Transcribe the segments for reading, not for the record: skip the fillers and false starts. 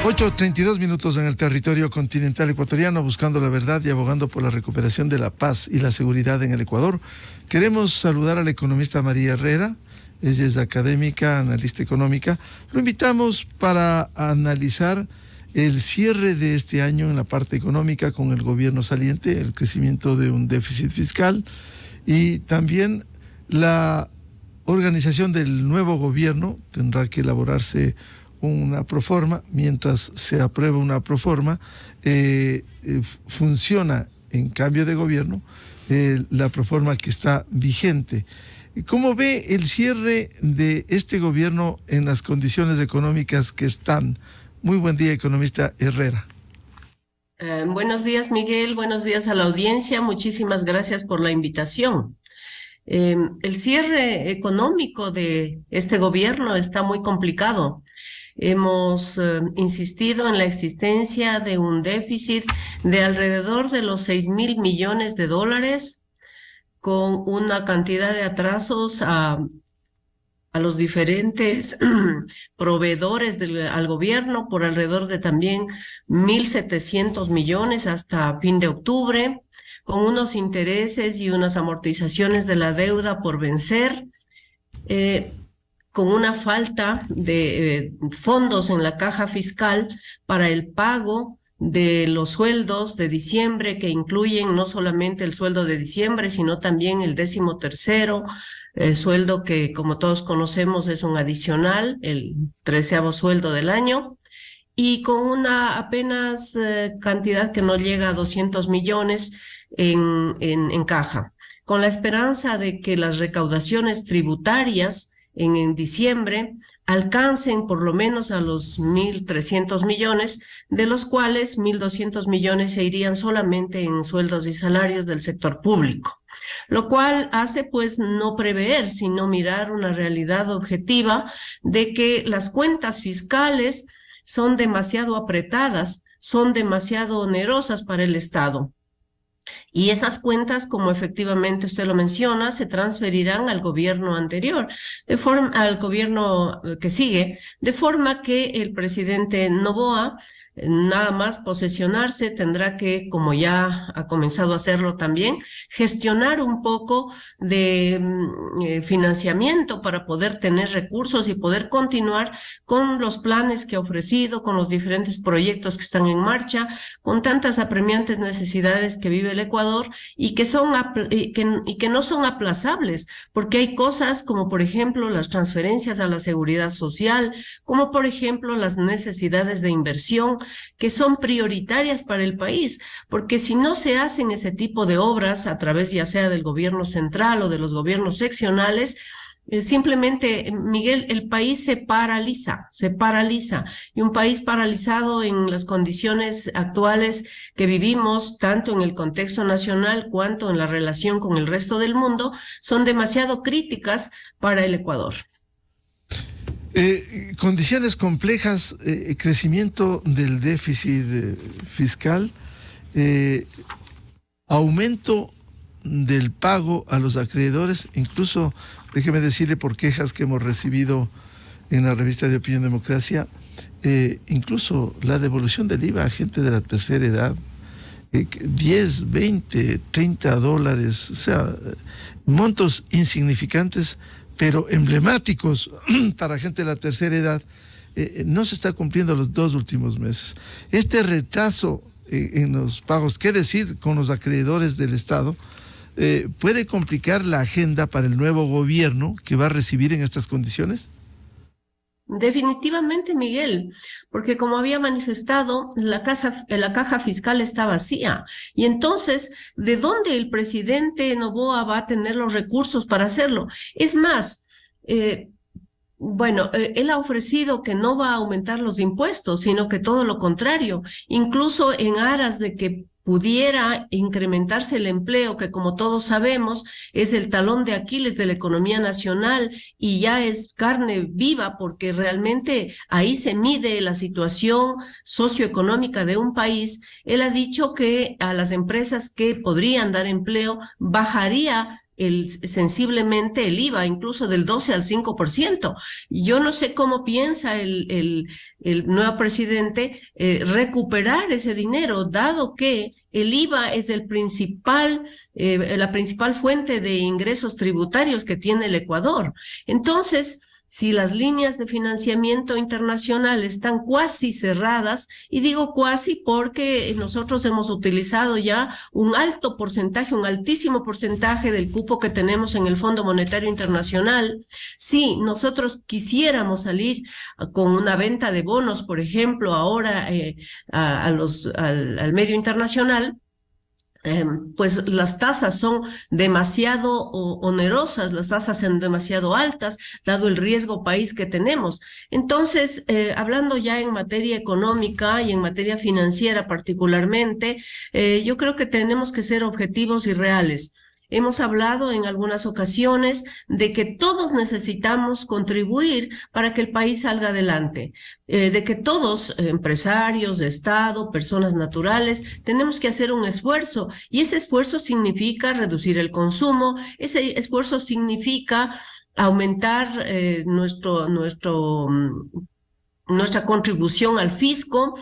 8:32 en el territorio continental ecuatoriano, buscando la verdad y abogando por la recuperación de la paz y la seguridad en el Ecuador. Queremos saludar a la economista María Herrera. Ella es académica, analista económica. Lo invitamos para analizar el cierre de este año en la parte económica con el gobierno saliente, el crecimiento de un déficit fiscal y también la organización del nuevo gobierno. Tendrá que elaborarse una proforma. Mientras se aprueba una proforma, funciona en cambio de gobierno la proforma que está vigente. ¿Cómo ve el cierre de este gobierno en las condiciones económicas que están? Muy buen día, economista Herrera. Buenos días, Miguel. Buenos días a la audiencia. Muchísimas gracias por la invitación. El cierre económico de este gobierno está muy complicado. Hemos insistido en la existencia de un déficit de alrededor de los 6.000 millones de dólares, con una cantidad de atrasos a los diferentes proveedores al gobierno por alrededor de también 1.700 millones hasta fin de octubre, con unos intereses y unas amortizaciones de la deuda por vencer, con una falta de fondos en la caja fiscal para el pago de los sueldos de diciembre, que incluyen no solamente el sueldo de diciembre, sino también el 13º sueldo, que como todos conocemos es un adicional, el 13º sueldo del año, y con una apenas cantidad que no llega a 200 millones en caja, con la esperanza de que las recaudaciones tributarias en diciembre alcancen por lo menos a los 1.300 millones, de los cuales 1.200 millones se irían solamente en sueldos y salarios del sector público, lo cual hace pues no prever, sino mirar una realidad objetiva de que las cuentas fiscales son demasiado apretadas, son demasiado onerosas para el Estado. Y esas cuentas, como efectivamente usted lo menciona, se transferirán al gobierno anterior, al gobierno que sigue, de forma que el presidente Noboa, nada más posesionarse, tendrá que, como ya ha comenzado a hacerlo también, gestionar un poco de financiamiento para poder tener recursos y poder continuar con los planes que ha ofrecido, con los diferentes proyectos que están en marcha, con tantas apremiantes necesidades que vive el Ecuador y que no son aplazables, porque hay cosas como, por ejemplo, las transferencias a la seguridad social, como, por ejemplo, las necesidades de inversión, que son prioritarias para el país, porque si no se hacen ese tipo de obras a través ya sea del gobierno central o de los gobiernos seccionales, simplemente, Miguel, el país se paraliza, y un país paralizado en las condiciones actuales que vivimos, tanto en el contexto nacional cuanto en la relación con el resto del mundo, son demasiado críticas para el Ecuador. Condiciones complejas, crecimiento del déficit fiscal, aumento del pago a los acreedores, incluso, déjeme decirle, por quejas que hemos recibido en la revista de Opinión Democracia, incluso la devolución del IVA a gente de la tercera edad, 10, 20, 30 dólares, o sea, montos insignificantes, pero emblemáticos para gente de la tercera edad, no se está cumpliendo los 2 últimos meses. Este retraso en los pagos, qué decir con los acreedores del Estado, ¿puede complicar la agenda para el nuevo gobierno que va a recibir en estas condiciones? Definitivamente, Miguel, porque como había manifestado, la caja fiscal está vacía. Y entonces, ¿de dónde el presidente Noboa va a tener los recursos para hacerlo? Es más, él ha ofrecido que no va a aumentar los impuestos, sino que todo lo contrario, incluso en aras de que pudiera incrementarse el empleo, que como todos sabemos es el talón de Aquiles de la economía nacional y ya es carne viva, porque realmente ahí se mide la situación socioeconómica de un país. Él ha dicho que a las empresas que podrían dar empleo bajaría sensiblemente el IVA, incluso del 12 al 5%. Yo no sé cómo piensa el nuevo presidente recuperar ese dinero, dado que el IVA es la principal fuente de ingresos tributarios que tiene el Ecuador. Entonces, si las líneas de financiamiento internacional están cuasi cerradas, y digo cuasi porque nosotros hemos utilizado ya un alto porcentaje, un altísimo porcentaje del cupo que tenemos en el Fondo Monetario Internacional, si nosotros quisiéramos salir con una venta de bonos, por ejemplo, ahora al medio internacional, pues las tasas son demasiado onerosas, las tasas son demasiado altas, dado el riesgo país que tenemos. Entonces, hablando ya en materia económica y en materia financiera particularmente, yo creo que tenemos que ser objetivos y reales. Hemos hablado en algunas ocasiones de que todos necesitamos contribuir para que el país salga adelante, de que todos, empresarios, de Estado, personas naturales, tenemos que hacer un esfuerzo, y ese esfuerzo significa reducir el consumo, ese esfuerzo significa aumentar nuestra contribución al fisco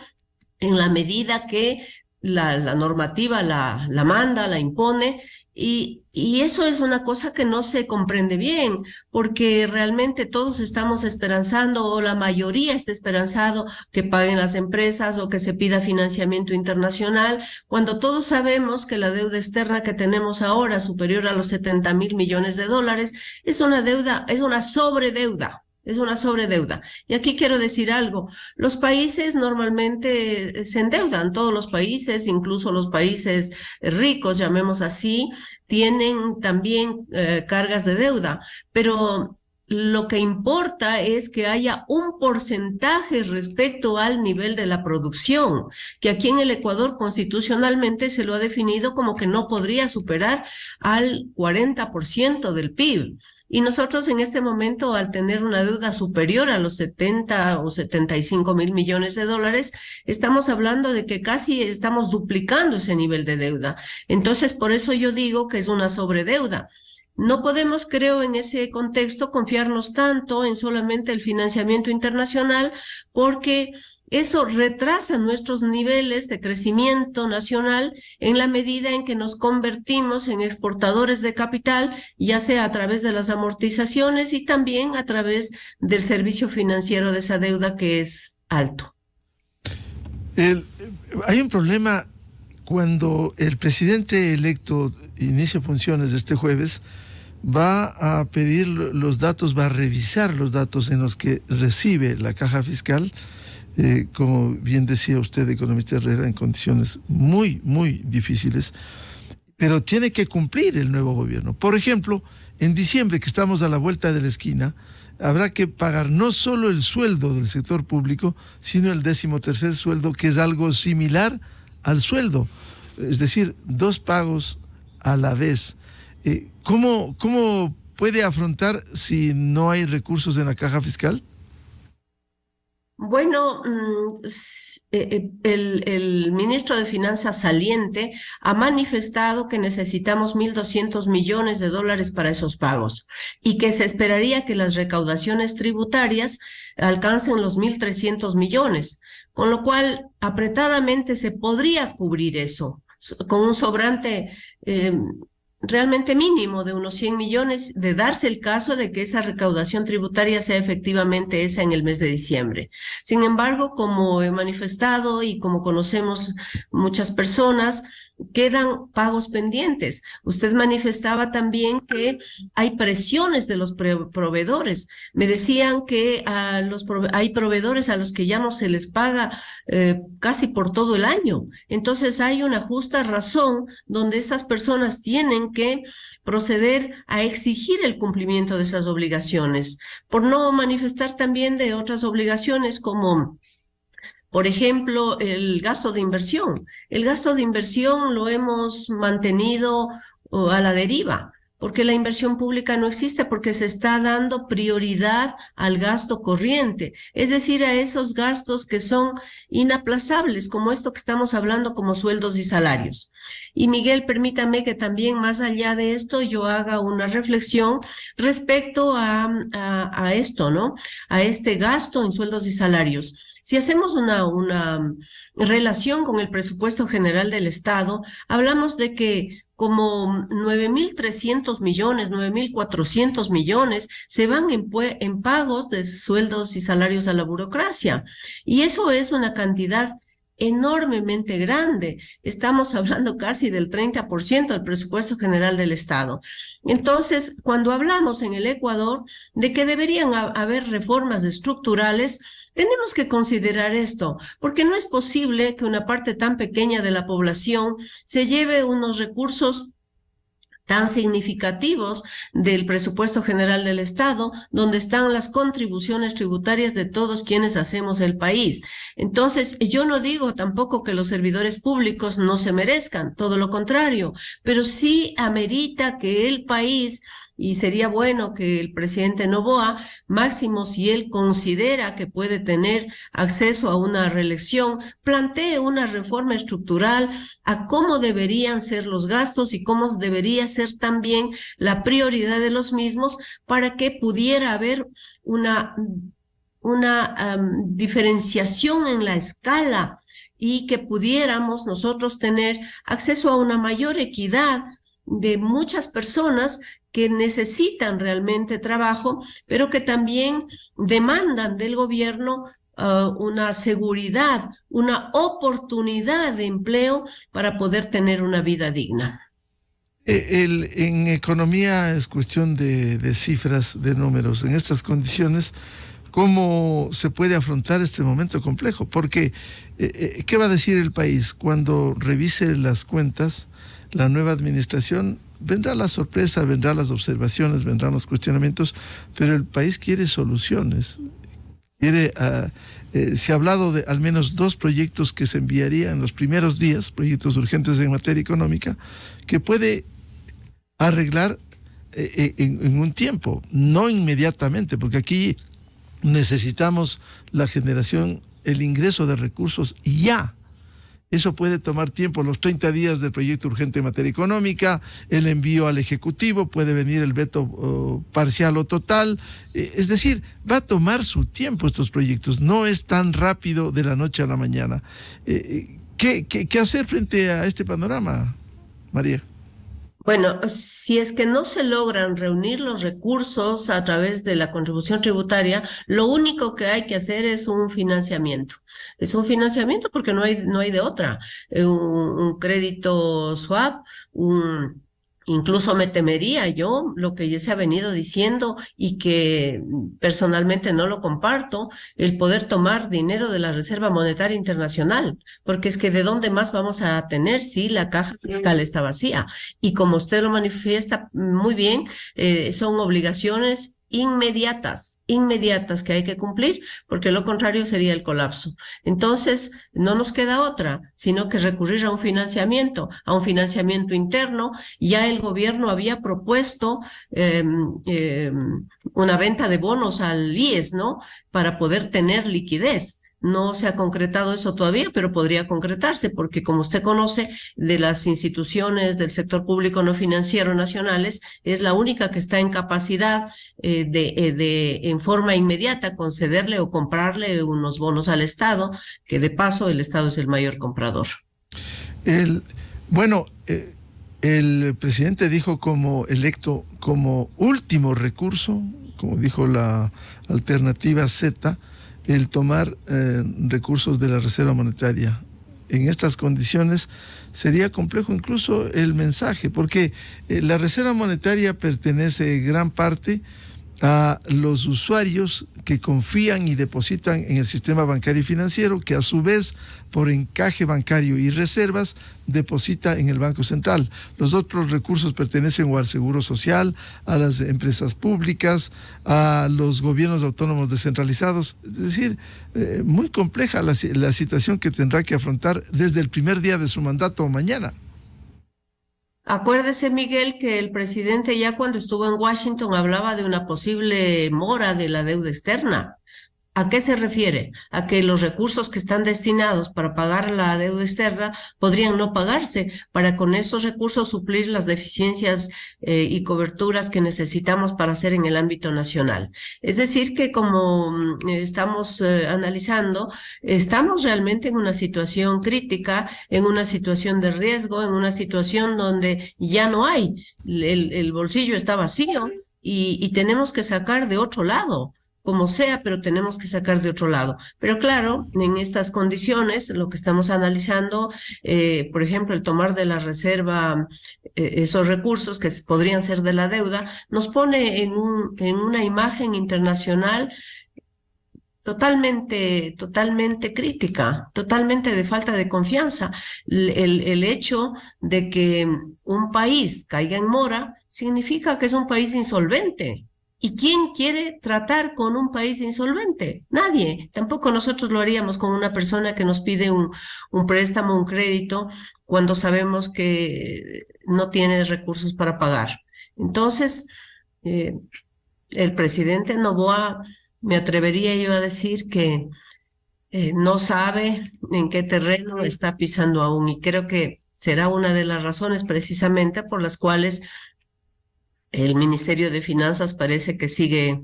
en la medida que la normativa la manda, la impone, y eso es una cosa que no se comprende bien, porque realmente todos estamos esperanzando, o la mayoría está esperanzado, que paguen las empresas o que se pida financiamiento internacional, cuando todos sabemos que la deuda externa que tenemos ahora, superior a los 70.000 millones de dólares, es una deuda, es una sobredeuda. Es una sobredeuda. Y aquí quiero decir algo. Los países normalmente se endeudan, todos los países, incluso los países ricos, llamemos así, tienen también cargas de deuda, pero lo que importa es que haya un porcentaje respecto al nivel de la producción, que aquí en el Ecuador constitucionalmente se lo ha definido como que no podría superar al 40% del PIB. Y nosotros en este momento, al tener una deuda superior a los 70 o 75.000 millones de dólares, estamos hablando de que casi estamos duplicando ese nivel de deuda. Entonces, por eso yo digo que es una sobredeuda. No podemos, creo, en ese contexto confiarnos tanto en solamente el financiamiento internacional, porque eso retrasa nuestros niveles de crecimiento nacional en la medida en que nos convertimos en exportadores de capital, ya sea a través de las amortizaciones y también a través del servicio financiero de esa deuda, que es alto. Hay un problema cuando el presidente electo inicia funciones este jueves. Va a pedir los datos, va a revisar los datos en los que recibe la caja fiscal, como bien decía usted, economista Herrera, en condiciones muy, muy difíciles, pero tiene que cumplir el nuevo gobierno. Por ejemplo, en diciembre, que estamos a la vuelta de la esquina, habrá que pagar no solo el sueldo del sector público, sino el 13º sueldo, que es algo similar al sueldo, es decir, 2 pagos a la vez. ¿Cómo puede afrontar si no hay recursos en la caja fiscal? Bueno, el ministro de Finanzas saliente ha manifestado que necesitamos 1.200 millones de dólares para esos pagos, y que se esperaría que las recaudaciones tributarias alcancen los 1.300 millones, con lo cual apretadamente se podría cubrir eso con un sobrante realmente mínimo de unos 100 millones, de darse el caso de que esa recaudación tributaria sea efectivamente esa en el mes de diciembre. Sin embargo, como he manifestado y como conocemos muchas personas, quedan pagos pendientes. Usted manifestaba también que hay presiones de los proveedores. Me decían que hay proveedores a los que ya no se les paga casi por todo el año. Entonces hay una justa razón donde estas personas tienen que proceder a exigir el cumplimiento de esas obligaciones, por no manifestar también de otras obligaciones como, por ejemplo, el gasto de inversión. El gasto de inversión lo hemos mantenido a la deriva. porque la inversión pública no existe, porque se está dando prioridad al gasto corriente, es decir, a esos gastos que son inaplazables, como esto que estamos hablando, como sueldos y salarios. Y Miguel, permítame que también más allá de esto yo haga una reflexión respecto a esto, ¿no? A este gasto en sueldos y salarios. Si hacemos una relación con el presupuesto general del Estado, hablamos de que como 9.300 millones, 9.400 millones se van en pagos de sueldos y salarios a la burocracia. Y eso es una cantidad enormemente grande. Estamos hablando casi del 30% del presupuesto general del Estado. Entonces, cuando hablamos en el Ecuador de que deberían haber reformas estructurales, tenemos que considerar esto, porque no es posible que una parte tan pequeña de la población se lleve unos recursos tan significativos del presupuesto general del Estado, donde están las contribuciones tributarias de todos quienes hacemos el país. Entonces, yo no digo tampoco que los servidores públicos no se merezcan, todo lo contrario, pero sí amerita que el país, y sería bueno que el presidente Noboa, máximo si él considera que puede tener acceso a una reelección, plantee una reforma estructural a cómo deberían ser los gastos y cómo debería ser también la prioridad de los mismos para que pudiera haber una diferenciación en la escala y que pudiéramos nosotros tener acceso a una mayor equidad de muchas personas que necesitan realmente trabajo, pero que también demandan del gobierno una seguridad, una oportunidad de empleo para poder tener una vida digna. En economía es cuestión de cifras, de números. En estas condiciones, ¿cómo se puede afrontar este momento complejo? Porque, ¿qué va a decir el país cuando revise las cuentas? La nueva administración, vendrá la sorpresa, vendrán las observaciones, vendrán los cuestionamientos, pero el país quiere soluciones. Se ha hablado de al menos 2 proyectos que se enviarían en los primeros días, proyectos urgentes en materia económica, que puede arreglar en un tiempo, no inmediatamente, porque aquí necesitamos la generación, el ingreso de recursos ya. Eso puede tomar tiempo, los 30 días del proyecto urgente en materia económica, el envío al Ejecutivo, puede venir el veto parcial o total. Es decir, va a tomar su tiempo estos proyectos, no es tan rápido de la noche a la mañana. ¿Qué hacer frente a este panorama, María? Bueno, si es que no se logran reunir los recursos a través de la contribución tributaria, lo único que hay que hacer es un financiamiento. Es un financiamiento porque no hay de otra. Un crédito swap, incluso me temería yo, lo que ya se ha venido diciendo y que personalmente no lo comparto, el poder tomar dinero de la Reserva Monetaria Internacional, porque es que ¿de dónde más vamos a tener si la caja fiscal está vacía? Y como usted lo manifiesta muy bien, son obligaciones inmediatas que hay que cumplir, porque lo contrario sería el colapso. Entonces, no nos queda otra, sino que recurrir a un financiamiento interno. Ya el gobierno había propuesto una venta de bonos al IES, ¿no? Para poder tener liquidez. No se ha concretado eso todavía, pero podría concretarse, porque como usted conoce, de las instituciones del sector público no financiero nacionales, es la única que está en capacidad en forma inmediata concederle o comprarle unos bonos al Estado, que de paso el Estado es el mayor comprador. Bueno, el presidente dijo como electo, como último recurso, como dijo la alternativa Z, el tomar recursos de la Reserva Monetaria. En estas condiciones sería complejo incluso el mensaje, porque la Reserva Monetaria pertenece gran parte a los usuarios que confían y depositan en el sistema bancario y financiero, que a su vez, por encaje bancario y reservas, deposita en el Banco Central. Los otros recursos pertenecen o al Seguro Social, a las empresas públicas, a los gobiernos autónomos descentralizados. Es decir, muy compleja la situación que tendrá que afrontar desde el primer día de su mandato o mañana. Acuérdese, Miguel, que el presidente ya cuando estuvo en Washington hablaba de una posible mora de la deuda externa. ¿A qué se refiere? A que los recursos que están destinados para pagar la deuda externa podrían no pagarse, para con esos recursos suplir las deficiencias y coberturas que necesitamos para hacer en el ámbito nacional. Es decir, que como estamos analizando, estamos realmente en una situación crítica, en una situación de riesgo, en una situación donde ya no hay, el bolsillo está vacío y tenemos que sacar de otro lado como sea, pero tenemos que sacar de otro lado. Pero claro, en estas condiciones, lo que estamos analizando, por ejemplo, el tomar de la reserva esos recursos que podrían ser de la deuda, nos pone en una imagen internacional totalmente crítica, totalmente de falta de confianza. El hecho de que un país caiga en mora significa que es un país insolvente. ¿Y quién quiere tratar con un país insolvente? Nadie. Tampoco nosotros lo haríamos con una persona que nos pide un préstamo, un crédito, cuando sabemos que no tiene recursos para pagar. Entonces, el presidente Noboa, me atrevería yo a decir que no sabe en qué terreno está pisando aún, y creo que será una de las razones precisamente por las cuales el Ministerio de Finanzas parece que sigue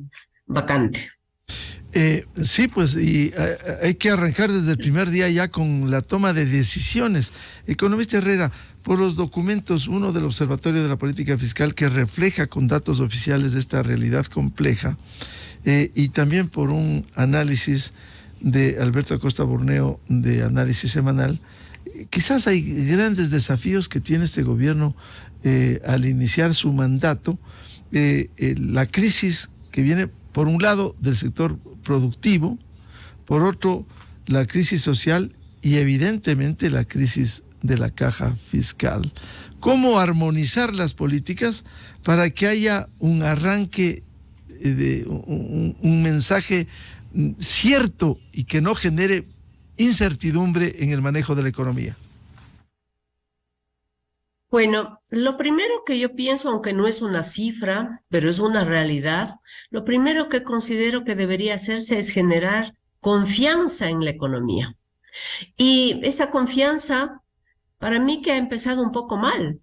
vacante. Sí, pues y hay que arrancar desde el primer día ya con la toma de decisiones. Economista Herrera, por los documentos, uno del Observatorio de la Política Fiscal que refleja con datos oficiales de esta realidad compleja, y también por un análisis de Alberto Acosta Borneo de Análisis Semanal, quizás hay grandes desafíos que tiene este gobierno al iniciar su mandato. La crisis que viene, por un lado, del sector productivo, por otro, la crisis social y evidentemente la crisis de la caja fiscal. ¿Cómo armonizar las políticas para que haya un arranque de un mensaje cierto y que no genere incertidumbre en el manejo de la economía? Bueno, lo primero que yo pienso, aunque no es una cifra, pero es una realidad, lo primero que considero que debería hacerse es generar confianza en la economía. Y esa confianza, para mí que ha empezado un poco mal,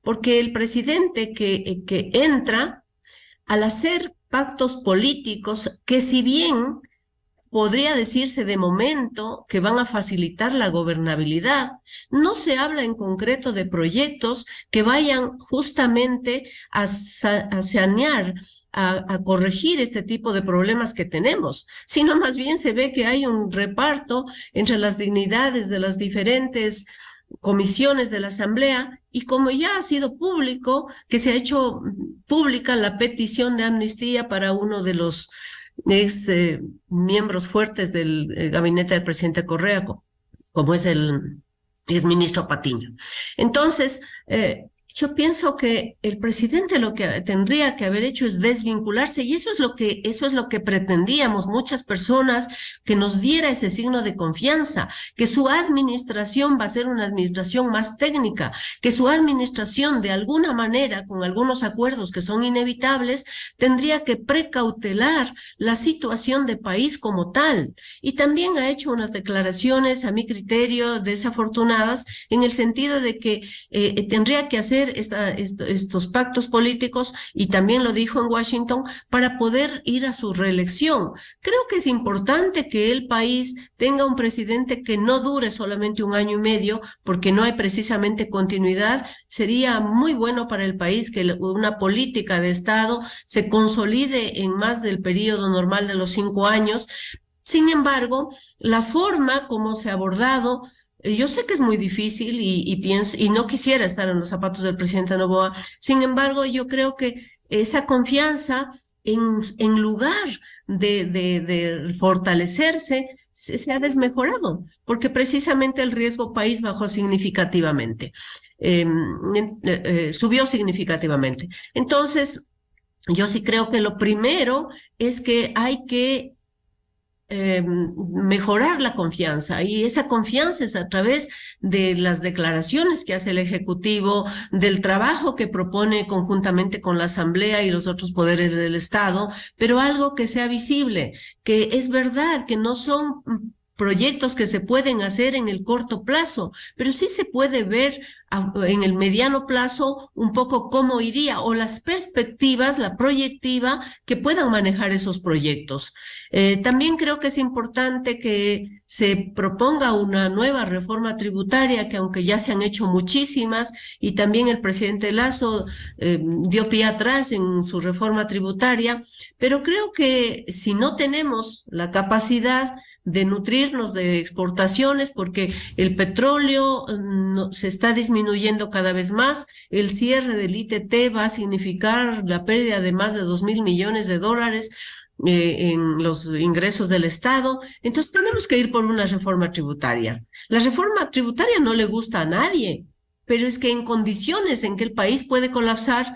porque el presidente que entra al hacer pactos políticos que si bien podría decirse de momento que van a facilitar la gobernabilidad, no se habla en concreto de proyectos que vayan justamente a sanear, a corregir este tipo de problemas que tenemos, sino más bien se ve que hay un reparto entre las dignidades de las diferentes comisiones de la Asamblea, y como ya ha sido público, que se ha hecho pública la petición de amnistía para uno de los miembros fuertes del gabinete del presidente Correa, como es el exministro Patiño. Entonces, yo pienso que el presidente lo que tendría que haber hecho es desvincularse, y eso es lo que pretendíamos muchas personas, que nos diera ese signo de confianza, que su administración va a ser una administración más técnica, que su administración de alguna manera, con algunos acuerdos que son inevitables, tendría que precautelar la situación de país como tal. Y también ha hecho unas declaraciones, a mi criterio, desafortunadas, en el sentido de que tendría que hacer estos pactos políticos, y también lo dijo en Washington, para poder ir a su reelección. Creo que es importante que el país tenga un presidente que no dure solamente un año y medio, porque no hay precisamente continuidad. Sería muy bueno para el país que una política de Estado se consolide en más del periodo normal de los 5 años. Sin embargo, la forma como se ha abordado, yo sé que es muy difícil y pienso, y no quisiera estar en los zapatos del presidente Noboa. Sin embargo, yo creo que esa confianza, en lugar de fortalecerse, se ha desmejorado, porque precisamente el riesgo país bajó significativamente, subió significativamente. Entonces, yo sí creo que lo primero es que hay que mejorar la confianza, y esa confianza es a través de las declaraciones que hace el Ejecutivo, del trabajo que propone conjuntamente con la Asamblea y los otros poderes del Estado, pero algo que sea visible, que es verdad que no son proyectos que se pueden hacer en el corto plazo, pero sí se puede ver en el mediano plazo un poco cómo iría, o las perspectivas, la proyectiva, que puedan manejar esos proyectos. También creo que es importante que se proponga una nueva reforma tributaria, que aunque ya se han hecho muchísimas, y también el presidente Lasso dio pie atrás en su reforma tributaria, pero creo que si no tenemos la capacidad de nutrirnos de exportaciones, porque el petróleo se está disminuyendo cada vez más, el cierre del ITT va a significar la pérdida de más de 2.000 millones de dólares en los ingresos del Estado. Entonces tenemos que ir por una reforma tributaria. La reforma tributaria no le gusta a nadie, pero es que en condiciones en que el país puede colapsar,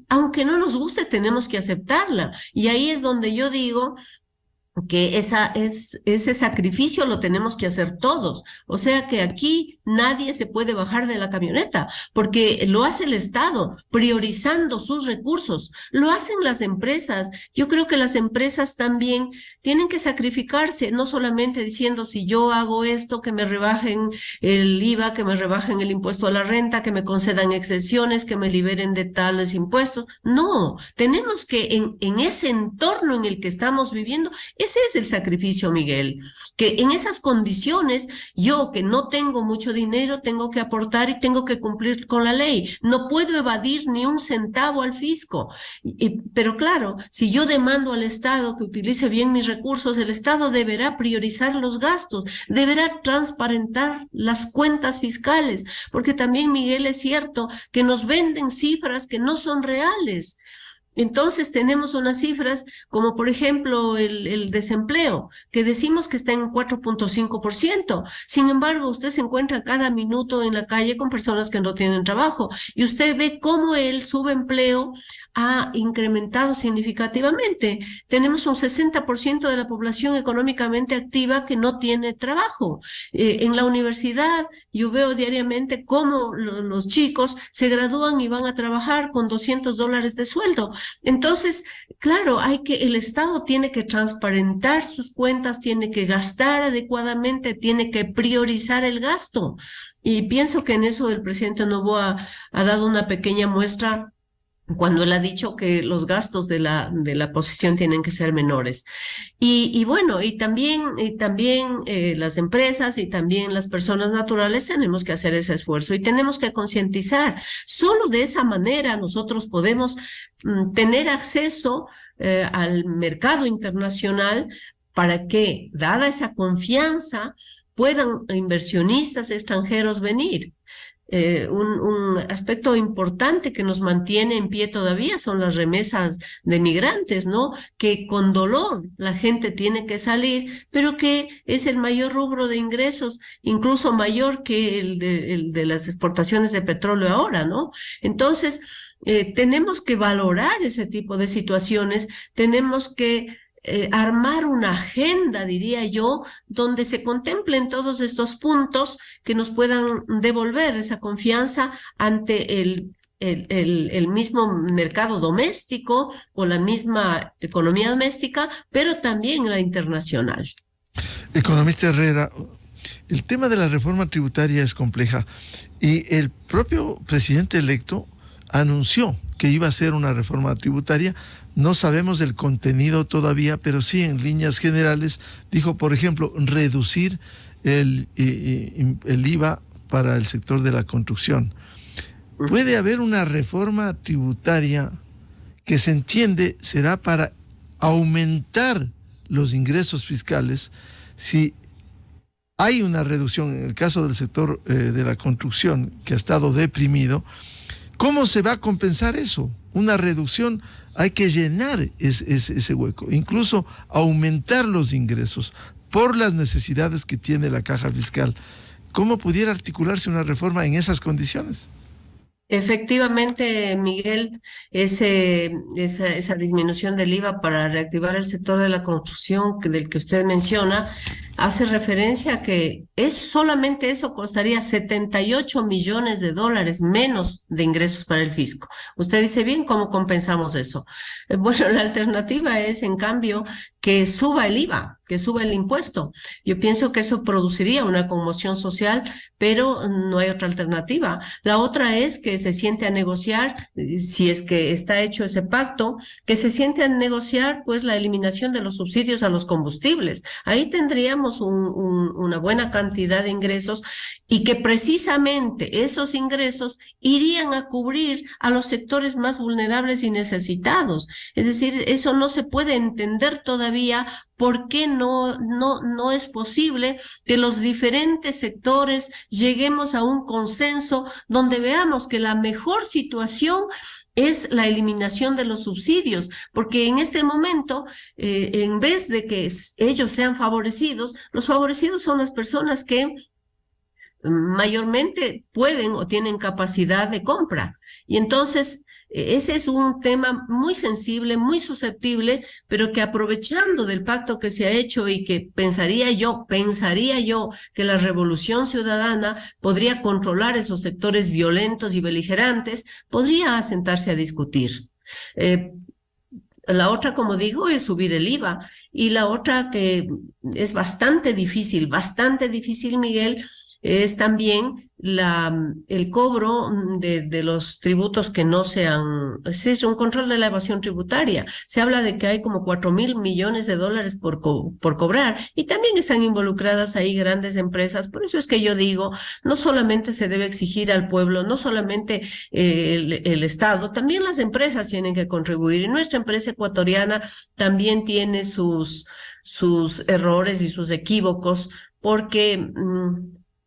aunque no nos guste, tenemos que aceptarla. Y ahí es donde yo digo que ese sacrificio lo tenemos que hacer todos. O sea que aquí nadie se puede bajar de la camioneta, porque lo hace el Estado, priorizando sus recursos. Lo hacen las empresas. Yo creo que las empresas también tienen que sacrificarse, no solamente diciendo, si yo hago esto, que me rebajen el IVA, que me rebajen el impuesto a la renta, que me concedan exenciones, que me liberen de tales impuestos. No, tenemos que en ese entorno en el que estamos viviendo, ese es el sacrificio, Miguel, que en esas condiciones, yo que no tengo mucho dinero, tengo que aportar y tengo que cumplir con la ley. No puedo evadir ni un centavo al fisco. Pero claro, si yo demando al Estado que utilice bien mis recursos, el Estado deberá priorizar los gastos, deberá transparentar las cuentas fiscales, porque también, Miguel, es cierto que nos venden cifras que no son reales. Entonces tenemos unas cifras como, por ejemplo, el desempleo, que decimos que está en 4.5%. Sin embargo, usted se encuentra cada minuto en la calle con personas que no tienen trabajo, y usted ve cómo el subempleo ha incrementado significativamente. Tenemos un 60% de la población económicamente activa que no tiene trabajo. En la universidad yo veo diariamente cómo los chicos se gradúan y van a trabajar con $200 de sueldo. Entonces, claro, el Estado tiene que transparentar sus cuentas, tiene que gastar adecuadamente, tiene que priorizar el gasto. Y pienso que en eso el presidente Noboa ha dado una pequeña muestra cuando él ha dicho que los gastos de la oposición tienen que ser menores. Y bueno, y también las empresas y también las personas naturales tenemos que hacer ese esfuerzo y tenemos que concientizar. Solo de esa manera nosotros podemos tener acceso al mercado internacional, para que, dada esa confianza, puedan inversionistas extranjeros venir. Un aspecto importante que nos mantiene en pie todavía son las remesas de migrantes, ¿no? Que con dolor la gente tiene que salir, pero que es el mayor rubro de ingresos, incluso mayor que el de las exportaciones de petróleo ahora, ¿no? Entonces, tenemos que valorar ese tipo de situaciones, tenemos que armar una agenda, diría yo, donde se contemplen todos estos puntos que nos puedan devolver esa confianza ante el mismo mercado doméstico o la misma economía doméstica, pero también la internacional. Economista Herrera, el tema de la reforma tributaria es compleja y el propio presidente electo anunció que iba a hacer una reforma tributaria. No sabemos el contenido todavía, pero sí en líneas generales dijo, por ejemplo, reducir el IVA para el sector de la construcción. Puede haber una reforma tributaria que se entiende será para aumentar los ingresos fiscales si hay una reducción en el caso del sector de la construcción, que ha estado deprimido. ¿Cómo se va a compensar eso? Una reducción, hay que llenar ese hueco, incluso aumentar los ingresos por las necesidades que tiene la caja fiscal. ¿Cómo pudiera articularse una reforma en esas condiciones? Efectivamente, Miguel, esa disminución del IVA para reactivar el sector de la construcción del que usted menciona hace referencia a que solamente eso costaría 78 millones de dólares menos de ingresos para el fisco. Usted dice bien, ¿cómo compensamos eso? Bueno, la alternativa es, en cambio, que suba el IVA, que suba el impuesto. Yo pienso que eso produciría una conmoción social, pero no hay otra alternativa. La otra es que se siente a negociar, si es que está hecho ese pacto, que se siente a negociar pues la eliminación de los subsidios a los combustibles. Ahí tendríamos una buena cantidad de ingresos y que precisamente esos ingresos irían a cubrir a los sectores más vulnerables y necesitados. Es decir, eso no se puede entender todavía. ¿Por qué no es posible que los diferentes sectores lleguemos a un consenso donde veamos que la mejor situación es la eliminación de los subsidios? Porque en este momento, en vez de que ellos sean favorecidos, los favorecidos son las personas que mayormente pueden o tienen capacidad de compra. Y entonces, ese es un tema muy sensible, muy susceptible, pero que aprovechando del pacto que se ha hecho y que pensaría yo que la revolución ciudadana podría controlar esos sectores violentos y beligerantes, podría sentarse a discutir. La otra, como digo, es subir el IVA. Y la otra que es bastante difícil, Miguel, es también el cobro de los tributos que no sean, es un control de la evasión tributaria. Se habla de que hay como 4.000 millones de dólares por cobrar, y también están involucradas ahí grandes empresas. Por eso es que yo digo, no solamente se debe exigir al pueblo, no solamente el Estado, también las empresas tienen que contribuir, y nuestra empresa ecuatoriana también tiene sus errores y sus equívocos, porque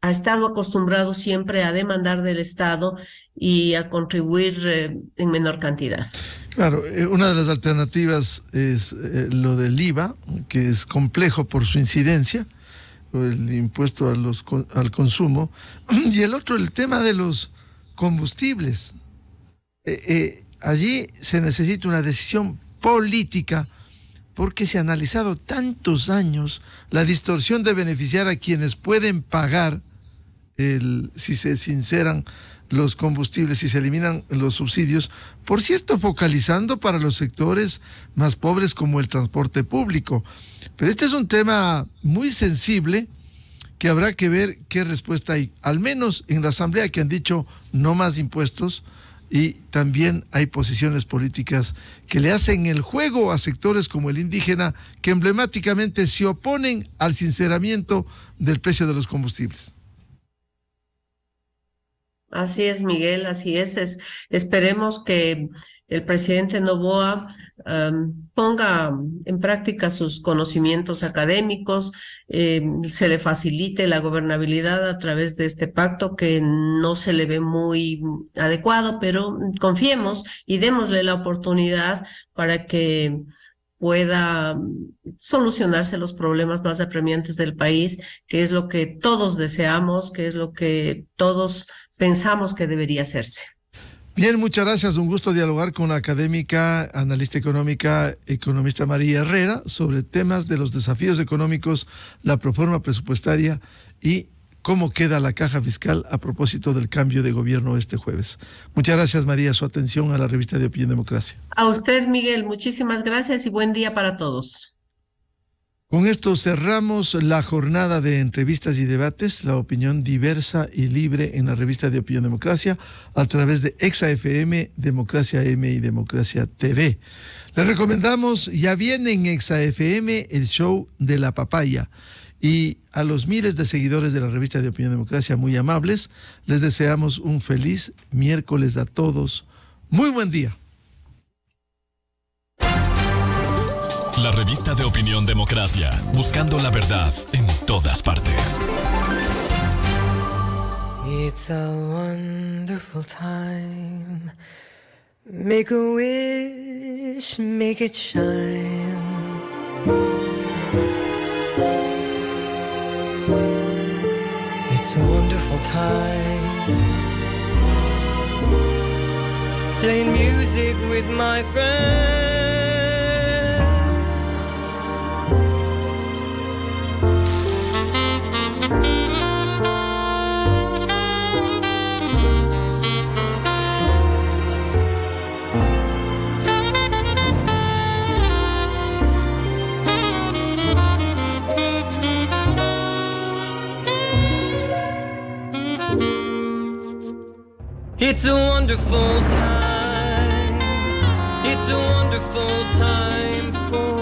ha estado acostumbrado siempre a demandar del Estado y a contribuir en menor cantidad. Claro, una de las alternativas es lo del IVA, que es complejo por su incidencia, o el impuesto al consumo, y el otro, el tema de los combustibles. Allí se necesita una decisión política, porque se ha analizado tantos años la distorsión de beneficiar a quienes pueden pagar si se sinceran los combustibles, si se eliminan los subsidios, por cierto, focalizando para los sectores más pobres como el transporte público. Pero este es un tema muy sensible que habrá que ver qué respuesta hay, al menos en la Asamblea, que han dicho no más impuestos, y también hay posiciones políticas que le hacen el juego a sectores como el indígena, que emblemáticamente se oponen al sinceramiento del precio de los combustibles. Así es, Miguel, así es. Esperemos que el presidente Noboa ponga en práctica sus conocimientos académicos, se le facilite la gobernabilidad a través de este pacto que no se le ve muy adecuado, pero confiemos y démosle la oportunidad para que pueda solucionarse los problemas más apremiantes del país, que es lo que todos deseamos, que es lo que todos pensamos que debería hacerse. Bien, muchas gracias. Un gusto dialogar con la académica, analista económica, economista María Herrera, sobre temas de los desafíos económicos, la proforma presupuestaria y cómo queda la caja fiscal a propósito del cambio de gobierno este jueves. Muchas gracias, María, su atención a la revista de Opinión Democracia. A usted, Miguel, muchísimas gracias y buen día para todos. Con esto cerramos la jornada de entrevistas y debates, la opinión diversa y libre en la revista de Opinión Democracia, a través de Exa FM, Democracia M y Democracia TV. Les recomendamos, ya viene en Exa FM, el show de la papaya. Y a los miles de seguidores de la revista de Opinión Democracia, muy amables, les deseamos un feliz miércoles a todos. Muy buen día. La revista de Opinión Democracia, buscando la verdad en todas partes. It's a wonderful time. Make a wish, make it shine. It's a wonderful time playing music with my friends. It's a wonderful time. It's a wonderful time for